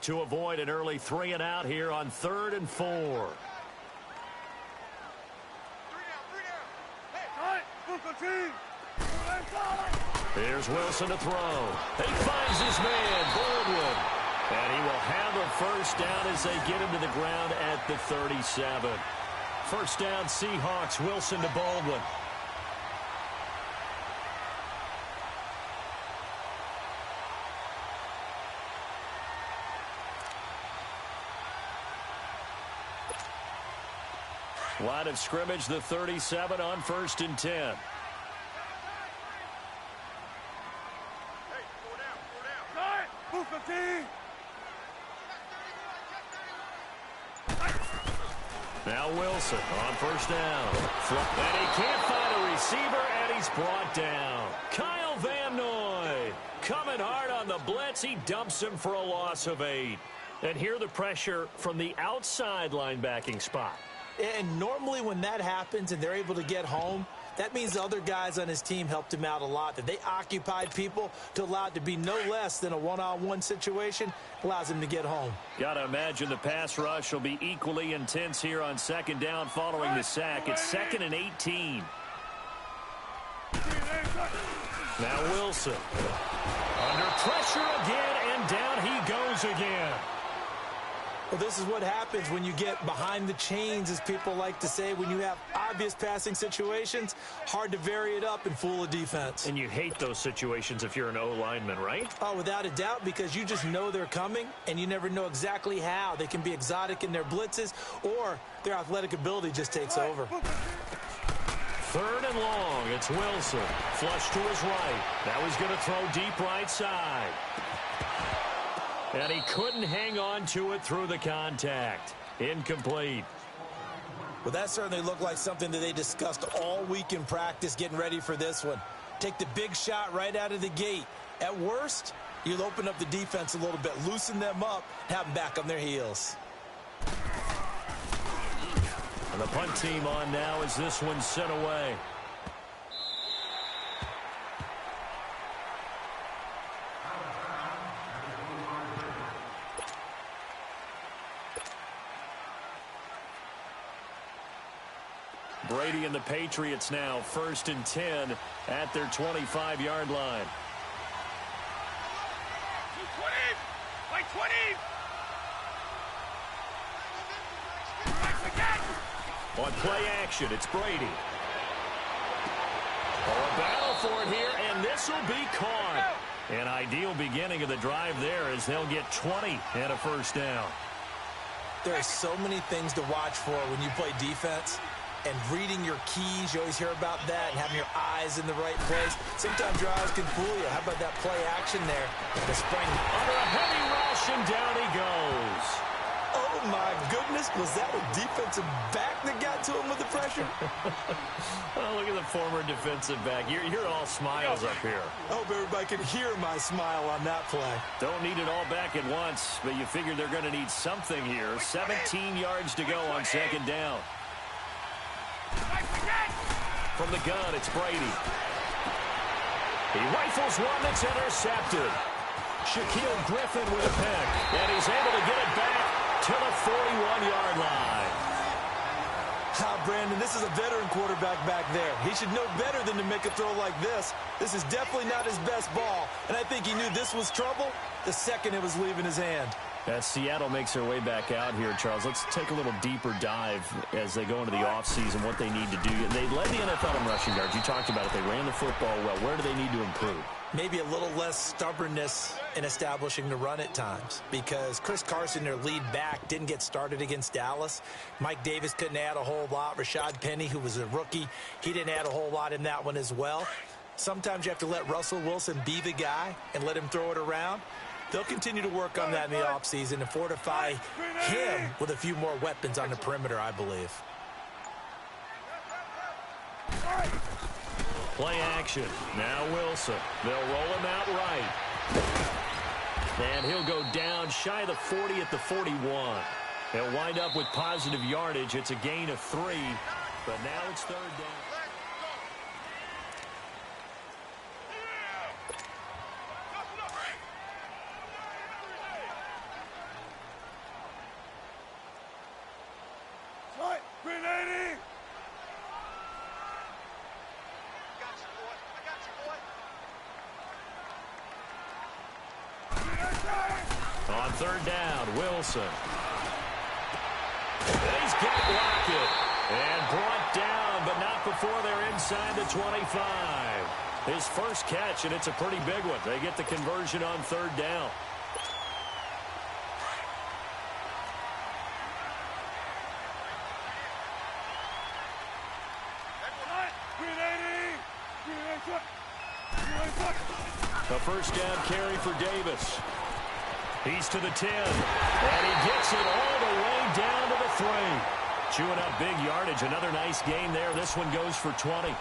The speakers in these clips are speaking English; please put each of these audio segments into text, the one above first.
to avoid an early 3-and-out here on 3rd and 4. Here's Wilson to throw. He finds his man, Baldwin. And he will have a first down as they get him to the ground at the 37. First down, Seahawks. Wilson to Baldwin. Line of scrimmage, the 37 on 1st and 10. Now Wilson on first down. And he can't find a receiver, and he's brought down. Kyle Van Noy coming hard on the blitz. He dumps him for a loss of 8. And here the pressure from the outside linebacking spot. And normally when that happens and they're able to get home, that means the other guys on his team helped him out a lot, that they occupied people to allow it to be no less than a one-on-one situation, allows him to get home. Got to imagine the pass rush will be equally intense here on 2nd down following the sack. It's 2nd and 18. Now Wilson. Under pressure again, and down he goes again. Well, this is what happens when you get behind the chains, as people like to say. When you have obvious passing situations, hard to vary it up and fool a defense. And you hate those situations if you're an O-lineman, right? Oh, without a doubt, because you just know they're coming, and you never know exactly how. They can be exotic in their blitzes, or their athletic ability just takes over. 3rd and long. It's Wilson. Flush to his right. Now he's going to throw deep right side. And he couldn't hang on to it through the contact. Incomplete. Well, that certainly looked like something that they discussed all week in practice getting ready for this one. Take the big shot right out of the gate. At worst, you'll open up the defense a little bit, loosen them up, have them back on their heels. And the punt team on now as this one's sent away. Brady and the Patriots now 1st and 10 at their 25-yard line. 20. On play action, it's Brady. Oh, a battle for it here, and this will be caught. An ideal beginning of the drive there as they'll get 20 and a first down. There are so many things to watch for when you play defense. And reading your keys, you always hear about that, and having your eyes in the right place. Sometimes your eyes can fool you. How about that play action there? The spring under a heavy rush, and down he goes. Oh, my goodness. Was that a defensive back that got to him with the pressure? Oh, look at the former defensive back. You're all smiles up here. I hope everybody can hear my smile on that play. Don't need it all back at once, but you figure they're going to need something here. 17 yards to go on 2nd down. From the gun, it's Brady. He rifles one that's intercepted. Shaquille Griffin with a pick, and he's able to get it back to the 41-yard line. Brandon, this is a veteran quarterback back there. He should know better than to make a throw like this. This is definitely not his best ball, and I think he knew this was trouble the second it was leaving his hand. As Seattle makes their way back out here, Charles, let's take a little deeper dive as they go into the offseason, what they need to do. They led the NFL in rushing yards. You talked about it. They ran the football well. Where do they need to improve? Maybe a little less stubbornness in establishing the run at times, because Chris Carson, their lead back, didn't get started against Dallas. Mike Davis couldn't add a whole lot. Rashad Penny, who was a rookie, he didn't add a whole lot in that one as well. Sometimes you have to let Russell Wilson be the guy and let him throw it around. They'll continue to work on that in the offseason and fortify him with a few more weapons on the perimeter, I believe. Play action. Now Wilson. They'll roll him out right. And he'll go down shy of the 40 at the 41. They'll wind up with positive yardage. It's a gain of 3, but now it's 3rd down. 380. On third down, Wilson. He's got Lockett. And brought down, but not before they're inside the 25. His first catch, and it's a pretty big one. They get the conversion on third down. A first down carry for Davis. He's to the 10, and he gets it all the way down to the 3. Chewing up big yardage. Another nice gain there. This one goes for 20.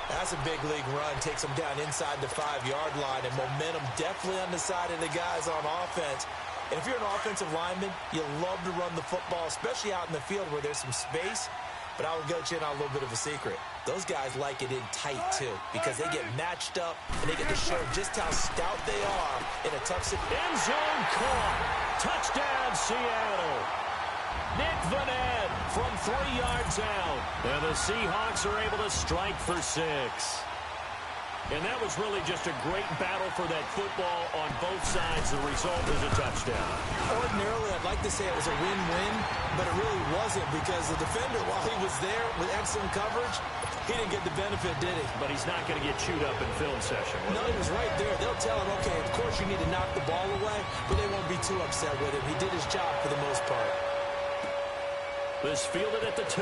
That's a big league run. Takes him down inside the 5-yard line, and momentum definitely on the side of the guys on offense. And if you're an offensive lineman, you love to run the football, especially out in the field where there's some space. But I will go in on a little bit of a secret. Those guys like it in tight, too, because they get matched up, and they get to show just how stout they are in a tough situation. End zone caught. Touchdown, Seattle. Nick Vanette from 3 yards out. And the Seahawks are able to strike for 6. And that was really just a great battle for that football on both sides. The result is a touchdown. Ordinarily, I'd like to say it was a win-win, but it really wasn't because the defender, while he was there with excellent coverage, he didn't get the benefit, did he? But he's not going to get chewed up in film session. No, he was right there. They'll tell him, okay, of course you need to knock the ball away, but they won't be too upset with him. He did his job for the most part. This fielded at the 2.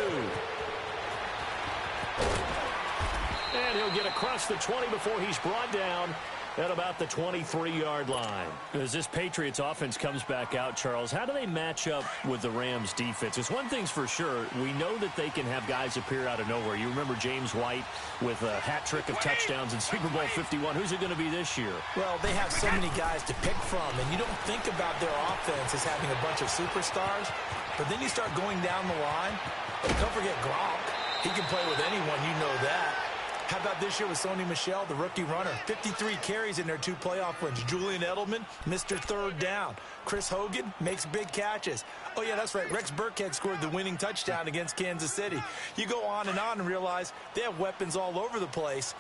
And he'll get across the 20 before he's brought down at about the 23-yard line. As this Patriots offense comes back out, Charles, how do they match up with the Rams defense? It's one thing's for sure. We know that they can have guys appear out of nowhere. You remember James White with a hat trick of touchdowns in Super Bowl 51. Who's it going to be this year? Well, they have so many guys to pick from, and you don't think about their offense as having a bunch of superstars, but then you start going down the line. Don't forget Gronk. He can play with anyone, you know that. How about this year with Sony Michel, the rookie runner? 53 carries in their 2 playoff wins. Julian Edelman, Mr. Third Down. Chris Hogan makes big catches. Oh, yeah, that's right. Rex Burkhead scored the winning touchdown against Kansas City. You go on and realize they have weapons all over the place.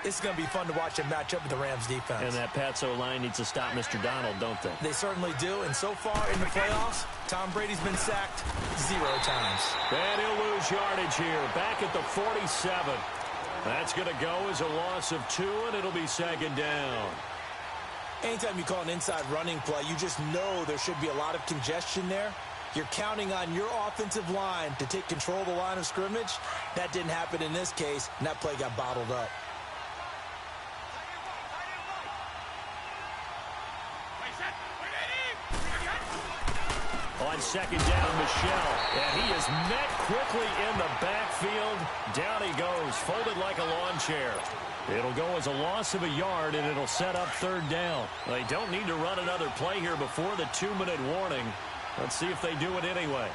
It's going to be fun to watch them match up with the Rams defense. And that Patso line needs to stop Mr. Donald, don't they? They certainly do. And so far in the playoffs, Tom Brady's been sacked 0 times. And he'll lose yardage here. Back at the 47. That's going to go as a loss of 2, and it'll be second down. Anytime you call an inside running play, you just know there should be a lot of congestion there. You're counting on your offensive line to take control of the line of scrimmage. That didn't happen in this case, and that play got bottled up. On second down, Michel. And he is met quickly in the backfield. Down he goes, folded like a lawn chair. It'll go as a loss of a yard, and it'll set up third down. They don't need to run another play here before the 2-minute warning. Let's see if they do it anyway.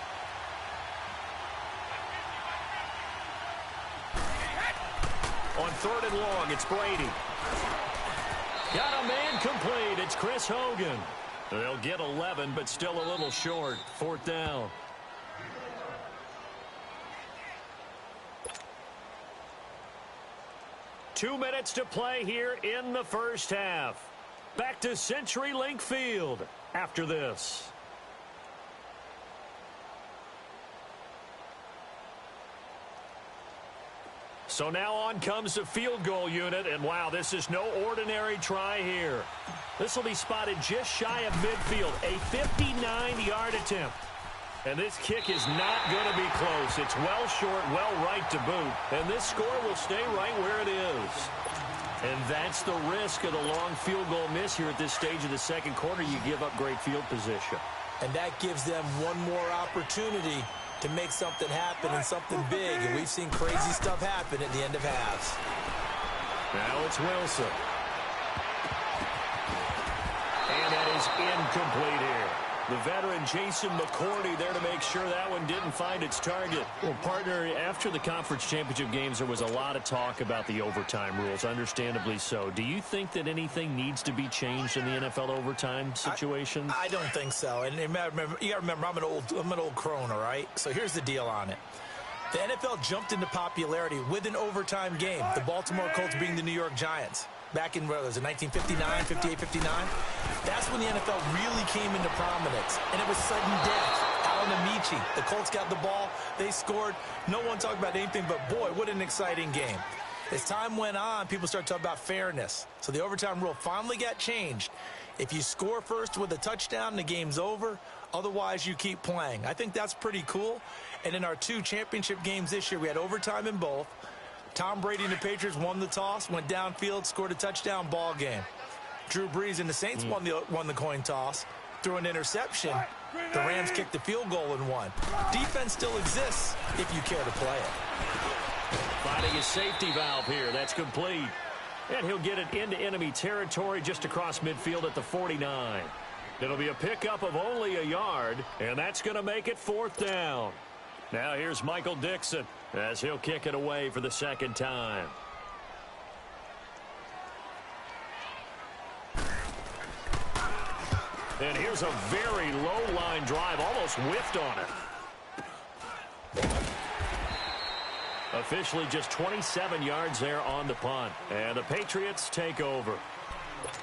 On third and long, it's Brady. Got a man complete. It's Chris Hogan. They'll get 11, but still a little short. Fourth down. Two minutes to play here in the first half. Back to CenturyLink Field after this. So now on comes the field goal unit, and wow, this is no ordinary try here. This will be spotted just shy of midfield, a 59-yard attempt. And this kick is not going to be close. It's well short, well right to boot, and this score will stay right where it is. And that's the risk of the long field goal miss here at this stage of the second quarter. You give up great field position. And that gives them one more opportunity to make something happen and something big. And we've seen crazy stuff happen at the end of halves. Now it's Wilson. And that is incomplete here. The veteran Jason McCourty there to make sure that one didn't find its target. Well, partner, after the conference championship games, there was a lot of talk about the overtime rules, understandably so. Do you think that anything needs to be changed in the NFL overtime situation? I don't think so. And you got to remember, I'm an old crone, all right? So here's the deal on it. The NFL jumped into popularity with an overtime game, the Baltimore Colts being the New York Giants. Back in, what was it, 1959, 58, 59? That's when the NFL really came into prominence, and it was sudden death. Alan Amici, the Colts got the ball, they scored. No one talked about anything but, boy, what an exciting game. As time went on, people started talking about fairness. So the overtime rule finally got changed. If you score first with a touchdown, the game's over. Otherwise, you keep playing. I think that's pretty cool. And in our 2 championship games this year, we had overtime in both. Tom Brady and the Patriots won the toss, went downfield, scored a touchdown, ball game. Drew Brees and the Saints won the coin toss, threw an interception. The Rams kicked the field goal and won. Defense still exists if you care to play it. Finding his safety valve here. That's complete. And he'll get it into enemy territory just across midfield at the 49. It'll be a pickup of only a yard, and that's going to make it 4th down. Now here's Michael Dixon as he'll kick it away for the 2nd time. And here's a very low line drive, almost whiffed on it. Officially just 27 yards there on the punt. And the Patriots take over.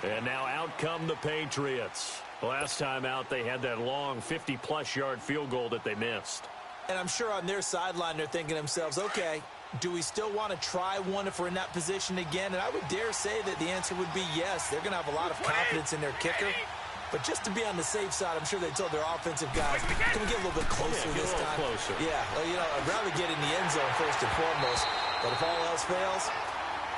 And now out come the Patriots. Last time out, they had that long 50-plus yard field goal that they missed. And I'm sure on their sideline, they're thinking to themselves, okay, do we still want to try one if we're in that position again? And I would dare say that the answer would be yes. They're going to have a lot of confidence in their kicker. But just to be on the safe side, I'm sure they told their offensive guys, can we get a little bit closer this time? Closer. Yeah, well, you know, I'd rather get in the end zone first and foremost. But if all else fails,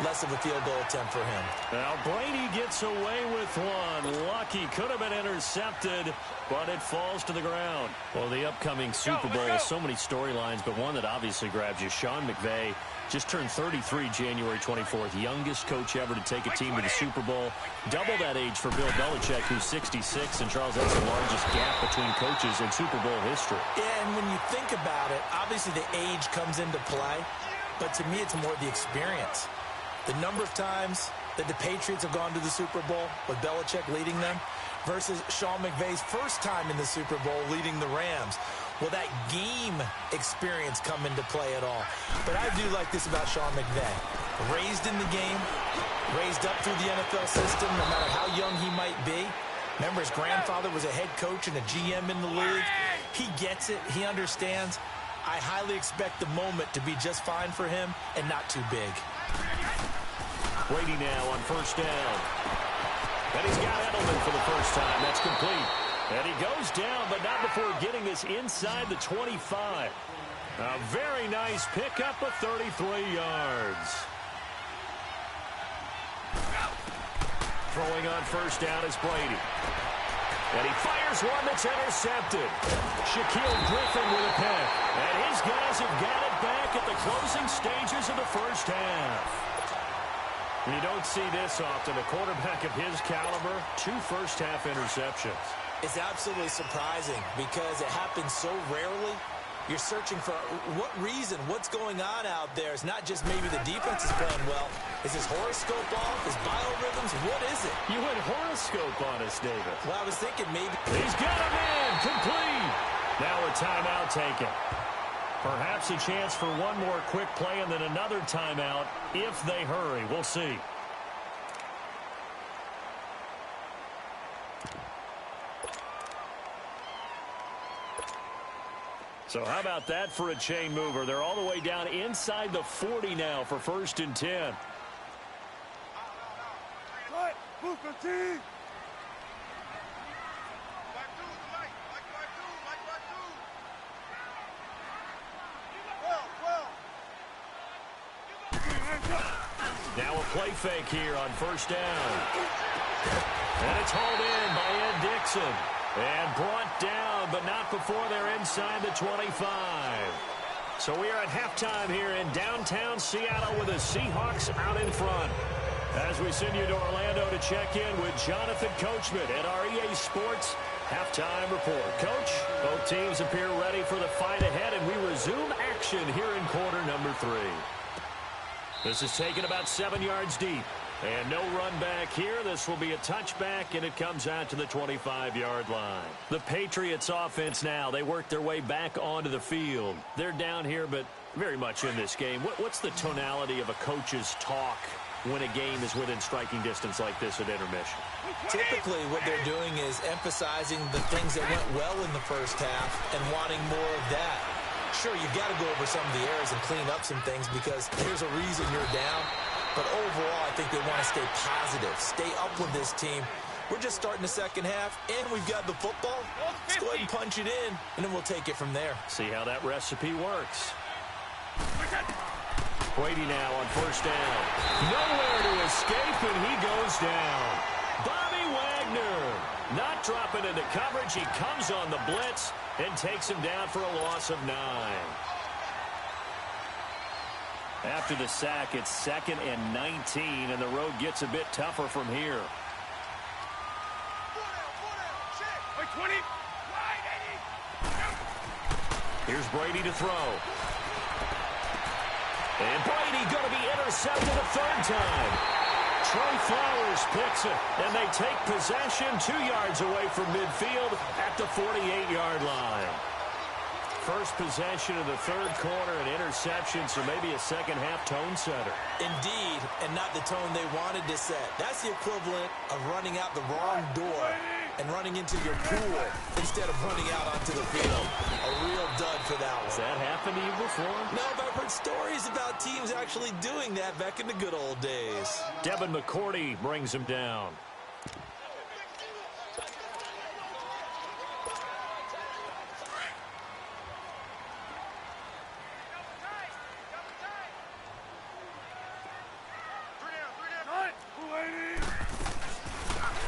less of a field goal attempt for him. Now Brady gets away with one. Lucky, could have been intercepted, but it falls to the ground. Well, the upcoming Super Bowl has so many storylines, but one that obviously grabs you. Sean McVay just turned 33 January 24th, youngest coach ever to take a team to the Super Bowl. Double that age for Bill Belichick, who's 66, and Charles, that's the largest gap between coaches in Super Bowl history. Yeah, and when you think about it, obviously the age comes into play, but to me it's more the experience. The number of times that the Patriots have gone to the Super Bowl with Belichick leading them versus Sean McVay's first time in the Super Bowl leading the Rams. Will that game experience come into play at all? But I do like this about Sean McVay. Raised in the game, raised up through the NFL system, no matter how young he might be. Remember, his grandfather was a head coach and a GM in the league. He gets it. He understands. I highly expect the moment to be just fine for him and not too big. Brady now on 1st down. And he's got Edelman for the first time. That's complete. And he goes down, but not before getting us inside the 25. A very nice pickup of 33 yards. Throwing on 1st down is Brady. And he fires one that's intercepted. Shaquille Griffin with a pick. And his guys have got it back at the closing stages of the 1st half. You don't see this often. A quarterback of his caliber, 2 first-half interceptions. It's absolutely surprising because it happens so rarely. You're searching for what reason, what's going on out there. It's not just maybe the defense is playing well. Is his horoscope off? His biorhythms? What is it? You went horoscope on us, David. Well, I was thinking maybe. He's got a man, complete. Now a timeout taken. Perhaps a chance for one more quick play and then another timeout if they hurry. We'll see. So how about that for a chain mover? They're all the way down inside the 40 now for 1st and 10. Now a play fake here on 1st down. And it's hauled in by Ed Dixon. And brought down, but not before they're inside the 25. So we are at halftime here in downtown Seattle with the Seahawks out in front. As we send you to Orlando to check in with Jonathan Coachman at our EA Sports Halftime Report. Coach, both teams appear ready for the fight ahead, and we resume action here in quarter number 3. This is taken about 7 yards deep. And no run back here. This will be a touchback, and it comes out to the 25-yard line. The Patriots offense now, they work their way back onto the field. They're down here, but very much in this game. What's the tonality of a coach's talk when a game is within striking distance like this at intermission? Typically, what they're doing is emphasizing the things that went well in the first half and wanting more of that. Sure, you've got to go over some of the errors and clean up some things because there's a reason you're down. But overall, I think they want to stay positive, stay up with this team. We're just starting the second half, and we've got the football. Let's go ahead and punch it in, and then we'll take it from there. See how that recipe works. Brady now on first down. Nowhere to escape, and he goes down. Bobby Wagner not dropping into coverage. He comes on the blitz and takes him down for a loss of 9. After the sack, it's 2nd and 19, and the road gets a bit tougher from here. Here's Brady to throw. And Brady going to be intercepted a third time. Trey Flowers picks it, and they take possession 2 yards away from midfield at the 48-yard line. First possession of the third quarter, an interception, so maybe a second-half tone setter. Indeed, and not the tone they wanted to set. That's the equivalent of running out the wrong door and running into your pool instead of running out onto the field. A real dud for that one. Has that happened to you before? No, but I've heard stories about teams actually doing that back in the good old days. Devin McCourty brings him down.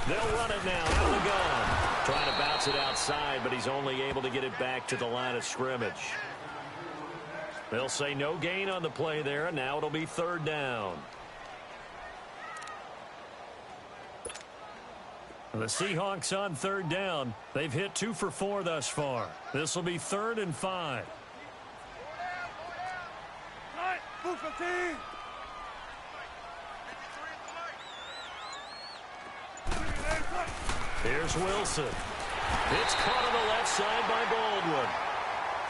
They'll run it now out of the gun. Trying to bounce it outside, but he's only able to get it back to the line of scrimmage. They'll say no gain on the play there, and now it'll be third down. The Seahawks on third down. They've hit 2 for 4 thus far. This will be 3rd and 5. Here's Wilson. It's caught on the left side by Baldwin.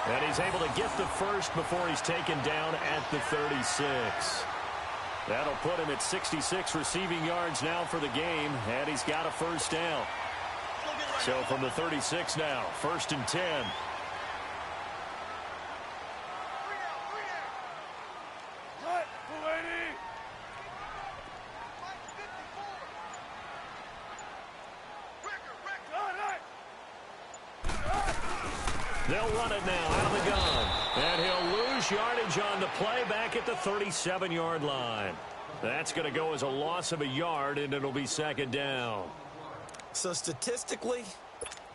And he's able to get the first before he's taken down at the 36. That'll put him at 66 receiving yards now for the game, and he's got a first down. So from the 36 now, 1st and 10. They'll run it now out of the gun. And he'll lose yardage on the play back at the 37-yard line. That's going to go as a loss of a yard, and it'll be 2nd down. So statistically,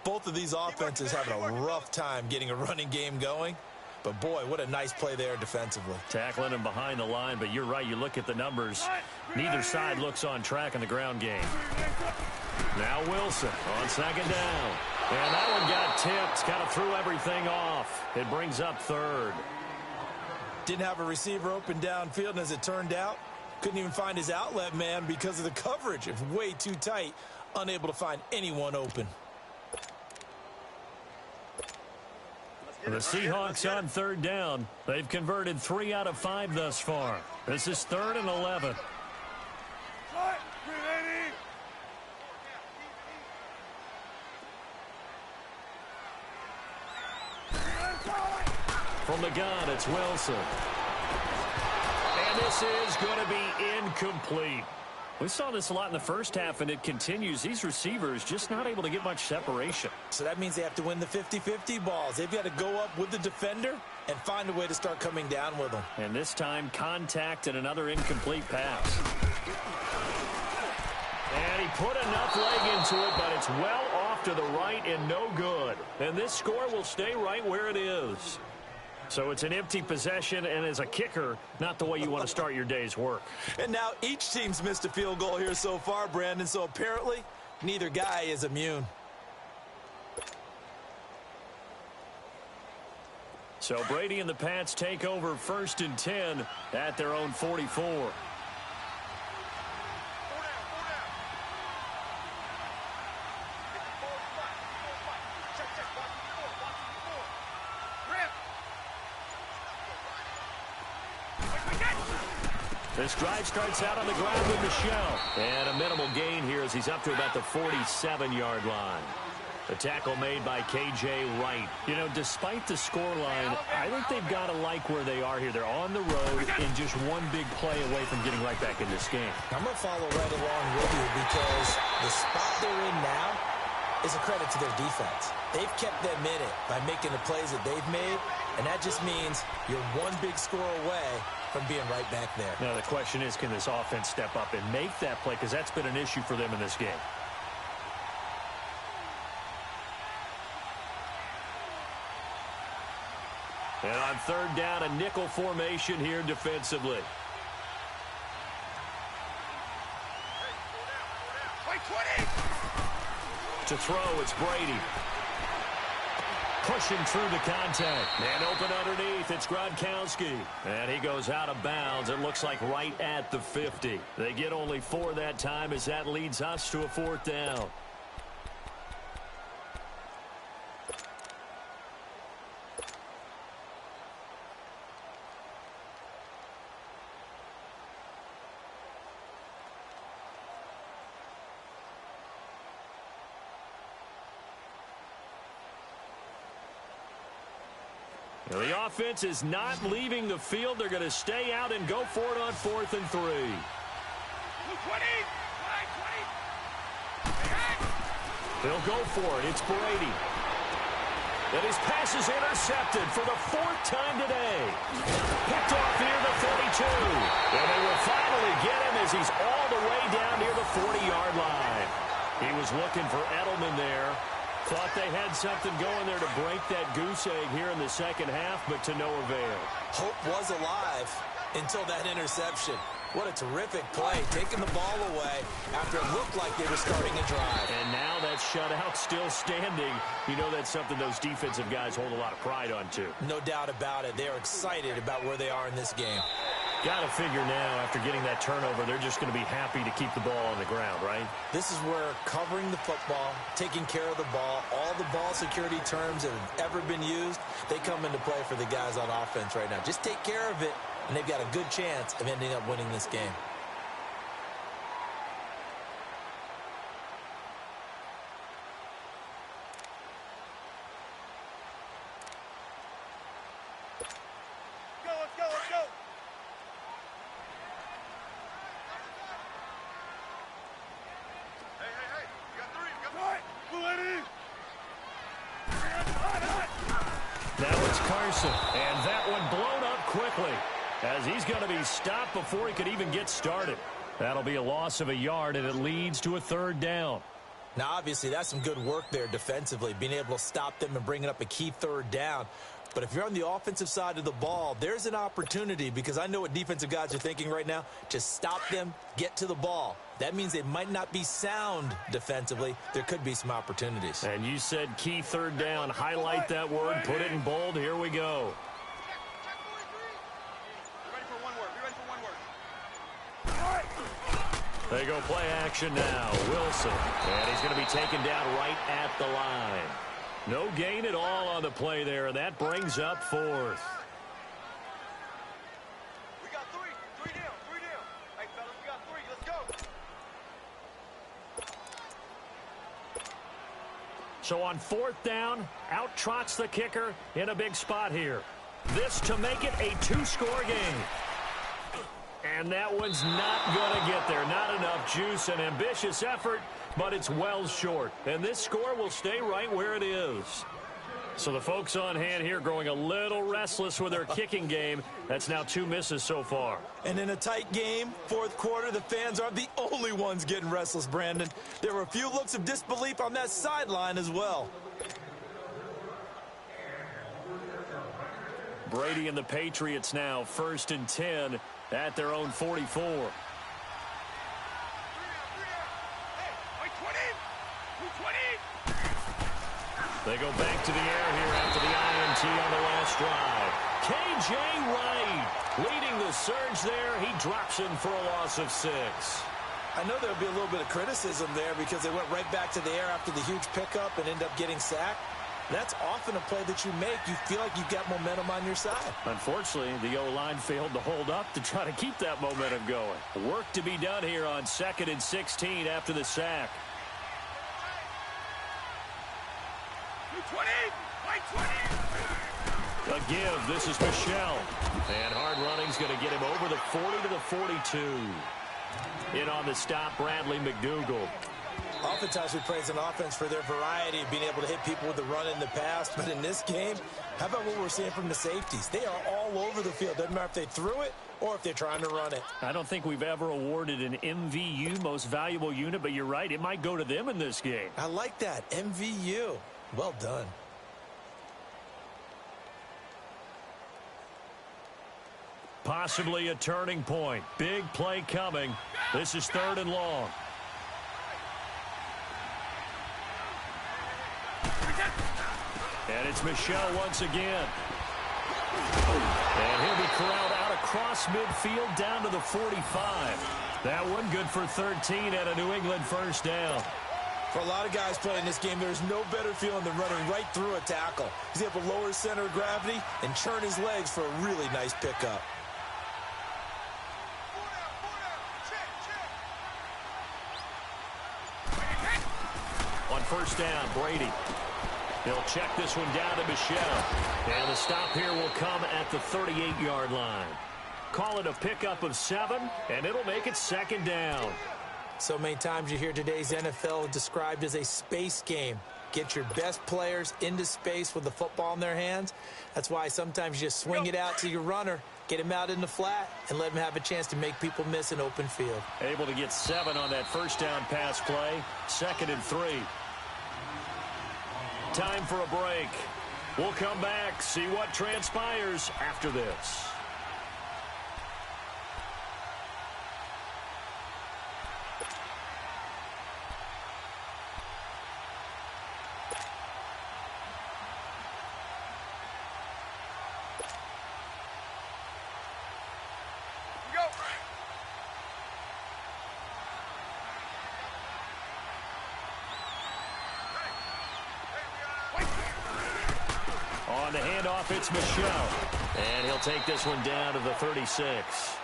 both of these offenses having a rough time getting a running game going. But, boy, what a nice play there defensively. Tackling him behind the line, but you're right. You look at the numbers. Neither side looks on track in the ground game. Now Wilson on 2nd down. And that one got tipped. Kind of threw everything off. It brings up 3rd. Didn't have a receiver open downfield, and as it turned out, couldn't even find his outlet man because of the coverage. It's way too tight. Unable to find anyone open. The Seahawks on 3rd down. They've converted 3 out of 5 thus far. This is 3rd and 11. From the gun, it's Wilson. And this is going to be incomplete. We saw this a lot in the first half, and it continues. These receivers just not able to get much separation. So that means they have to win the 50-50 balls. They've got to go up with the defender and find a way to start coming down with them. And this time, contact and another incomplete pass. And he put enough leg into it, but it's well off to the right and no good. And this score will stay right where it is. So it's an empty possession, and as a kicker, not the way you want to start your day's work. And now each team's missed a field goal here so far, Brandon, so apparently neither guy is immune. So Brady and the Pats take over 1st and 10 at their own 44. This drive starts out on the ground with Michelle. And a minimal gain here as he's up to about the 47-yard line. The tackle made by K.J. Wright. You know, despite the scoreline, I think they've got to like where they are here. They're on the road and just one big play away from getting right back in this game. I'm going to follow right along with you because the spot they're in now is a credit to their defense. They've kept them in it by making the plays that they've made, and that just means you're one big score away from being right back there. Now, the question is, can this offense step up and make that play? Because that's been an issue for them in this game. And on third down, a nickel formation here defensively. To throw, it's Brady. Pushing through the contact. And open underneath, it's Gronkowski. And he goes out of bounds. It looks like right at the 50. They get only 4 that time as that leads us to a 4th down. Now, the offense is not leaving the field. They're going to stay out and go for it on 4th and 3. They'll go for it. It's Brady. And his pass is intercepted for the 4th time today. Picked off near the 42. And they will finally get him as he's all the way down near the 40-yard line. He was looking for Edelman there. Thought they had something going there to break that goose egg here in the second half, but to no avail. Hope was alive until that interception. What a terrific play, taking the ball away after it looked like they were starting a drive. And now that shutout still standing. You know that's something those defensive guys hold a lot of pride on, too. No doubt about it. They're excited about where they are in this game. Got to figure now, after getting that turnover, they're just going to be happy to keep the ball on the ground, right? This is where covering the football, taking care of the ball, all the ball security terms that have ever been used, they come into play for the guys on offense right now. Just take care of it, and they've got a good chance of ending up winning this game. And that one blown up quickly as he's going to be stopped before he could even get started. That'll be a loss of a yard, and it leads to a 3rd down. Now, obviously, that's some good work there defensively, being able to stop them and bringing up a key 3rd down. But if you're on the offensive side of the ball, there's an opportunity, because I know what defensive guys are thinking right now. Just stop them, get to the ball. That means they might not be sound defensively. There could be some opportunities. And you said key 3rd down. Highlight that word. Put it in bold. Here we go. They go play action now. Wilson. And he's going to be taken down right at the line. No gain at all on the play there, and that brings up 4th. We got 3 down. Hey, fellas, we got 3. Let's go. So on 4th down, out trots the kicker in a big spot here. This to make it a 2-score game. And that one's not going to get there. Not enough juice. An ambitious effort, but it's well short. And this score will stay right where it is. So the folks on hand here growing a little restless with their kicking game. That's now 2 misses so far. And in a tight game, 4th quarter, the fans aren't the only ones getting restless, Brandon. There were a few looks of disbelief on that sideline as well. Brady and the Patriots now 1st and 10 at their own 44. They go back to the air here after the INT on the last drive. K.J. Wright leading the surge there. He drops him for a loss of 6. I know there'll be a little bit of criticism there because they went right back to the air after the huge pickup and end up getting sacked. That's often a play that you make. You feel like you've got momentum on your side. Unfortunately, the O-line failed to hold up to try to keep that momentum going. Work to be done here on 2nd and 16 after the sack. 20! Right 20! A give. This is Michelle. And hard running's going to get him over the 40 to the 42. In on the stop, Bradley McDougald. Oftentimes we praise an offense for their variety of being able to hit people with the run in the pass. But in this game, how about what we're seeing from the safeties? They are all over the field. Doesn't matter if they threw it or if they're trying to run it. I don't think we've ever awarded an MVU, most valuable unit, but you're right. It might go to them in this game. I like that. MVU. Well done. Possibly a turning point. Big play coming. This is 3rd and long. And it's Michelle once again. And he'll be corralled out across midfield down to the 45. That one good for 13 and a New England first down. For a lot of guys playing this game, there's no better feeling than running right through a tackle. He's able to lower his center of gravity and churn his legs for a really nice pickup. On first down, Brady. He'll check this one down to Michelle. And the stop here will come at the 38-yard line. Call it a pickup of 7, and it'll make it 2nd down. So many times you hear today's NFL described as a space game. Get your best players into space with the football in their hands. That's why sometimes you just swing it out to your runner, get him out in the flat, and let him have a chance to make people miss an open field. Able to get 7 on that first down pass play. 2nd and 3. Time for a break. We'll come back, see what transpires after this. On the handoff, it's Michelle. And he'll take this one down to the 36.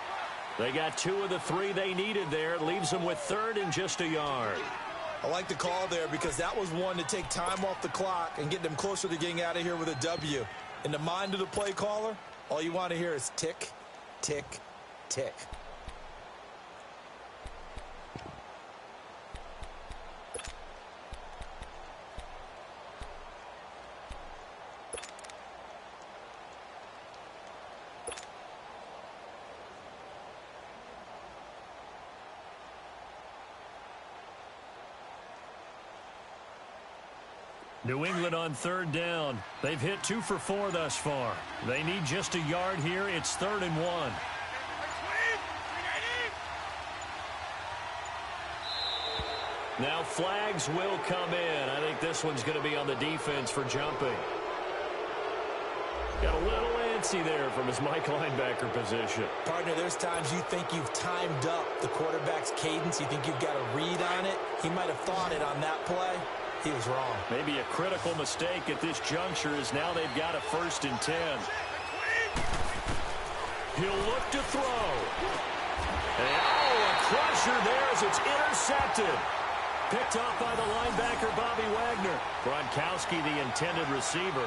They got 2 of the 3 they needed there. Leaves them with 3rd and just a yard. I like the call there because that was one to take time off the clock and get them closer to getting out of here with a W. In the mind of the play caller, all you want to hear is tick, tick, tick. New England on 3rd down. They've hit 2 for 4 thus far. They need just a yard here. It's 3rd and 1. Now flags will come in. I think this one's going to be on the defense for jumping. Got a little antsy there from his Mike linebacker position. Partner, there's times you think you've timed up the quarterback's cadence. You think you've got a read on it. He might have thought it on that play. He was wrong. Maybe a critical mistake at this juncture is now they've got a 1st and 10. He'll look to throw. And a crusher there as it's intercepted. Picked off by the linebacker, Bobby Wagner. Gronkowski, the intended receiver.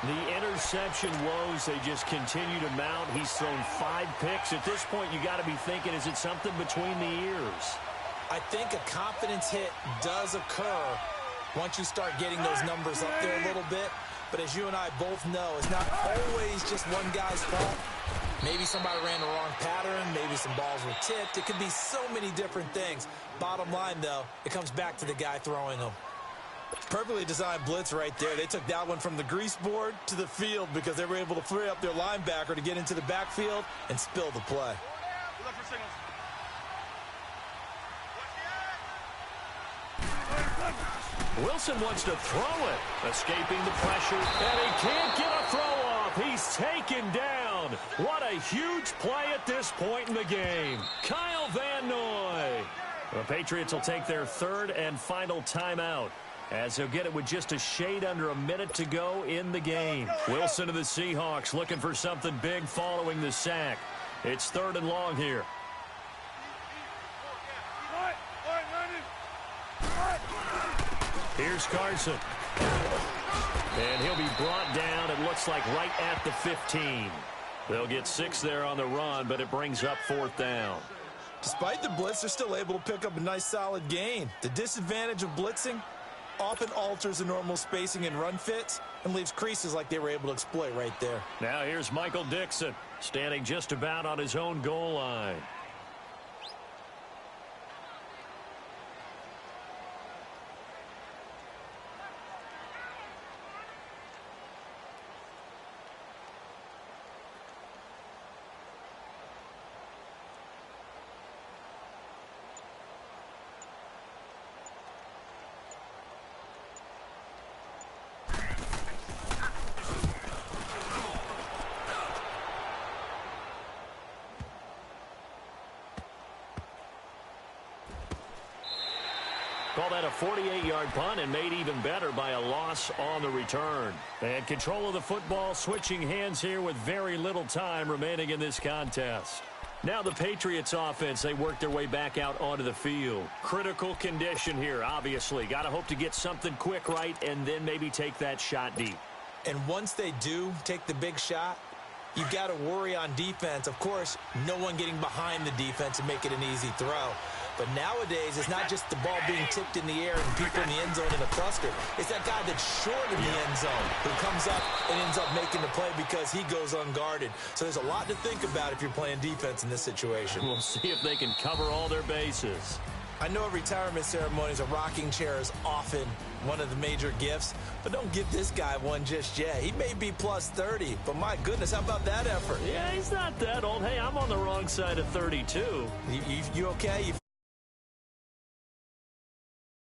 The interception woes, they just continue to mount. He's thrown 5 picks. At this point, you got to be thinking, is it something between the ears? I think a confidence hit does occur once you start getting those numbers up there a little bit. But as you and I both know, it's not always just one guy's fault. Maybe somebody ran the wrong pattern. Maybe some balls were tipped. It could be so many different things. Bottom line, though, it comes back to the guy throwing them. Perfectly designed blitz right there. They took that one from the grease board to the field because they were able to free up their linebacker to get into the backfield and spill the play. Wilson wants to throw it. Escaping the pressure. And he can't get a throw off. He's taken down. What a huge play at this point in the game. Kyle Van Noy. The Patriots will take their 3rd and final timeout. as he'll get it with just a shade under a minute to go in the game. Wilson of the Seahawks looking for something big following the sack. It's 3rd and long here. Here's Carson. And he'll be brought down, it looks like, right at the 15. They'll get 6 there on the run, but it brings up 4th down. Despite the blitz, they're still able to pick up a nice solid gain. The disadvantage of blitzing often alters the normal spacing and run fits and leaves creases like they were able to exploit right there. Now here's Michael Dixon, standing just about on his own goal line. Call that a 48-yard punt and made even better by a loss on the return. And control of the football switching hands here with very little time remaining in this contest. Now the Patriots offense, they work their way back out onto the field. Critical condition here, obviously. Got to hope to get something quick right and then maybe take that shot deep. And once they do take the big shot, you've got to worry on defense. Of course, no one getting behind the defense and make it an easy throw. But nowadays, it's not just the ball being tipped in the air and people in the end zone in a cluster. It's that guy that's short of the end zone who comes up and ends up making the play because he goes unguarded. So there's a lot to think about if you're playing defense in this situation. We'll see if they can cover all their bases. I know at retirement ceremonies, a rocking chair is often one of the major gifts, but don't give this guy one just yet. He may be plus 30, but my goodness, how about that effort? Yeah, he's not that old. Hey, I'm on the wrong side of 32. You okay?